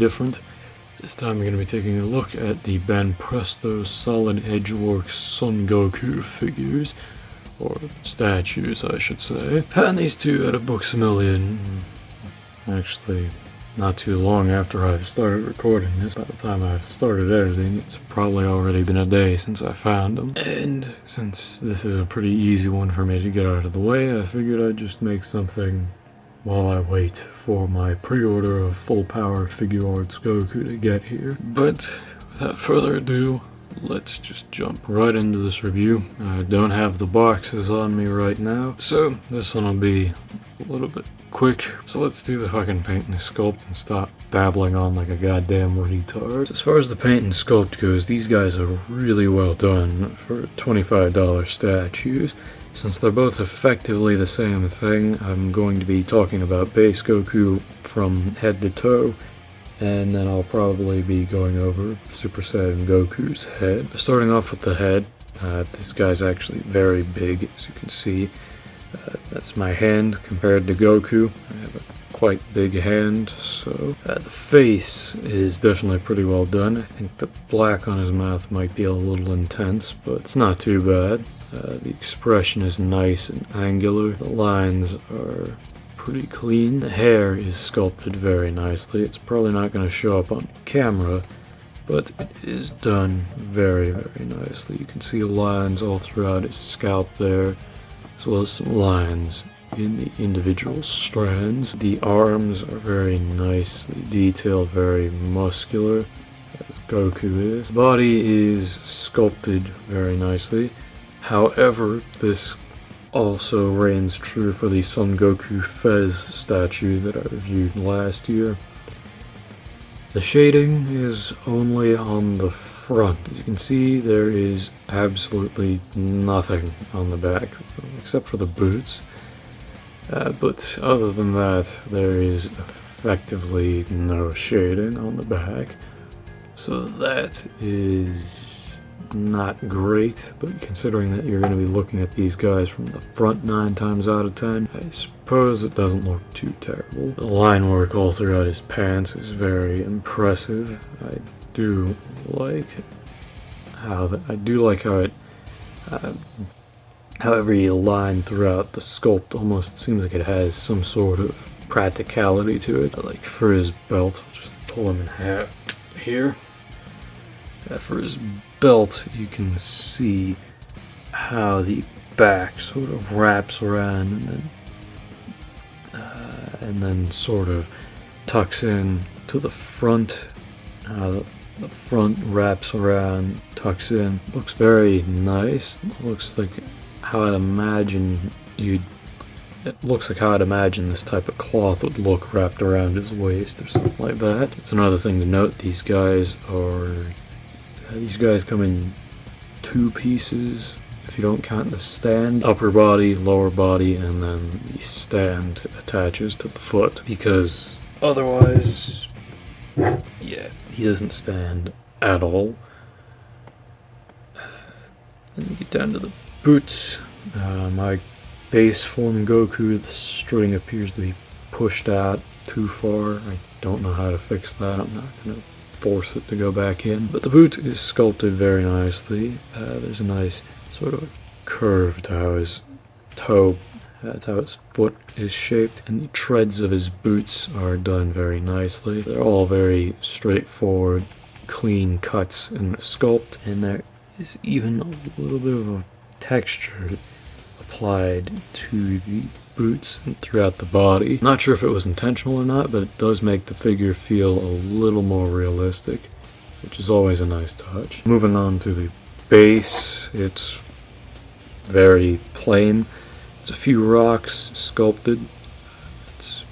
different. This time we're going to be taking a look at the Banpresto Solid Edgeworks Son Goku figures, or statues I should say. Found these two at a Books-A-Million, actually not too long after I started recording this. By the time I started editing, it's probably already been a day since I found them. And since this is a pretty easy one for me to get out of the way, I figured I'd just make something while I wait for my pre-order of Full Power Figure Arts Goku to get here. But without further ado, let's just jump right into this review. I don't have the boxes on me right now, so this one will be a little bit quick. So let's do the fucking paint and sculpt and stop babbling on like a goddamn retard. As far as the paint and sculpt goes, these guys are really well done for $25 statues. Since they're both effectively the same thing, I'm going to be talking about base Goku from head to toe, and then I'll probably be going over Super Saiyan Goku's head. Starting off with the head, this guy's actually very big, as you can see. That's my hand compared to Goku. I have a quite big hand, so the face is definitely pretty well done. I think the black on his mouth might be a little intense, but it's not too bad. The expression is nice and angular. The lines are pretty clean. The hair is sculpted very nicely. It's probably not going to show up on camera, but it is done very, very nicely. You can see lines all throughout his scalp there, as well as some lines in the individual strands. The arms are very nicely detailed, very muscular, as Goku is. The body is sculpted very nicely. However, this also reigns true for the Son Goku Fez statue that I reviewed last year. The shading is only on the front. As you can see, there is absolutely nothing on the back, except for the boots. But other than that, there is effectively no shading on the back. So that is not great, but considering that you're going to be looking at these guys from the front 9 times out of 10, I suppose it doesn't look too terrible. The line work all throughout his pants is very impressive. I do like how how every line throughout the sculpt almost seems like it has some sort of practicality to it. Like for his belt, I'll just pull him in half here. For his belt, you can see how the back sort of wraps around and then sort of tucks in to the front. The front wraps around, tucks in. Looks very nice. Looks like how I'd imagine It looks like how I'd imagine this type of cloth would look wrapped around his waist or something like that. It's another thing to note. These guys come in 2 pieces, if you don't count the stand. Upper body, lower body, and then the stand attaches to the foot, because otherwise, yeah, he doesn't stand at all. Then you get down to the boots. My base form Goku, the string appears to be pushed out too far. I don't know how to fix that. I'm not going to force it to go back in, but the boot is sculpted very nicely. There's a nice sort of curve to how his toe, that's how his foot is shaped, and the treads of his boots are done very nicely. They're all very straightforward, clean cuts in the sculpt, and there is even a little bit of a texture applied to the boots and throughout the body. Not sure if it was intentional or not, but it does make the figure feel a little more realistic, which is always a nice touch. Moving on to the base, it's very plain. It's a few rocks sculpted. It's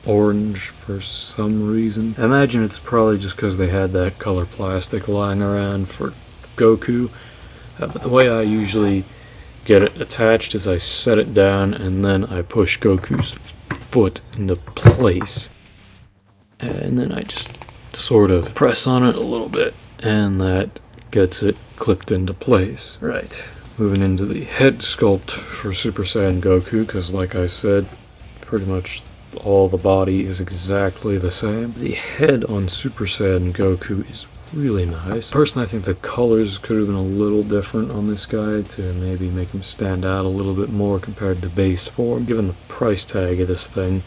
orange for some reason. I imagine it's probably just because they had that color plastic lying around for Goku, but the way I usually get it attached is I set it down and then I push Goku's foot into place, and then I just sort of press on it a little bit, and that gets it clipped into place. Right, moving into the head sculpt for Super Saiyan Goku, because like I said, pretty much all the body is exactly the same. The head on Super Saiyan Goku is really nice. Personally, I think the colors could have been a little different on this guy to maybe make him stand out a little bit more compared to base form. Given the price tag of this thing,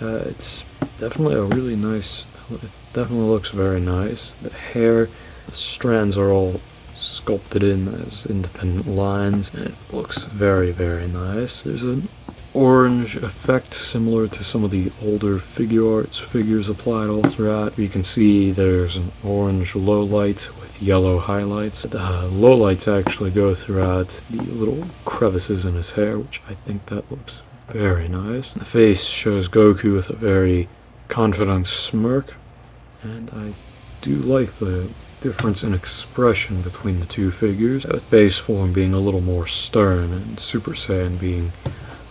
it's definitely a really nice, it definitely looks very nice. The hair, the strands are all sculpted in as independent lines, and it looks very, very nice. There's an orange effect similar to some of the older figure arts figures applied all throughout. You can see there's an orange low light with yellow highlights. The low lights actually go throughout the little crevices in his hair, which I think that looks very nice. The face shows Goku with a very confident smirk, and I do like the difference in expression between the two figures, with base form being a little more stern and Super Saiyan being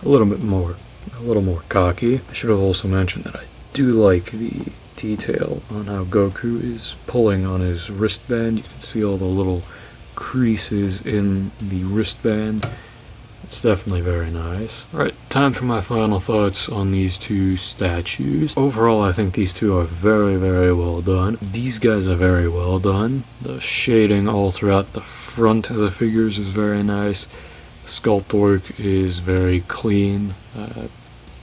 a little more cocky. I should have also mentioned that I do like the detail on how Goku is pulling on his wristband. You can see all the little creases in the wristband. It's definitely very nice. Alright, time for my final thoughts on these two statues. Overall, I think these two are very, very well done. These guys are very well done. The shading all throughout the front of the figures is very nice. Sculpt work is very clean.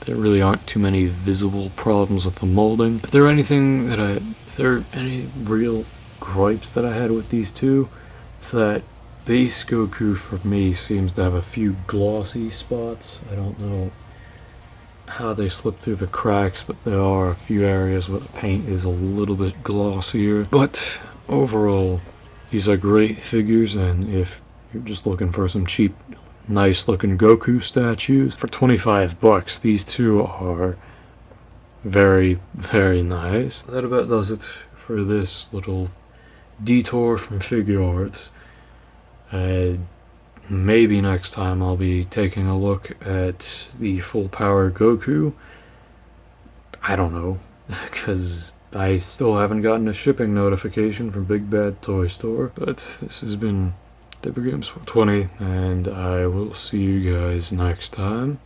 There really aren't too many visible problems with the molding. If there are any real gripes that I had with these two, it's that base Goku for me seems to have a few glossy spots. I don't know how they slip through the cracks, but there are a few areas where the paint is a little bit glossier. But overall, these are great figures, and if you're just looking for some cheap, nice looking Goku statues, for 25 bucks, these two are very, very nice. That about does it for this little detour from figure arts. Maybe next time I'll be taking a look at the full power Goku. I don't know, because I still haven't gotten a shipping notification from Big Bad Toy Store. But this has been Games 420, and I will see you guys next time.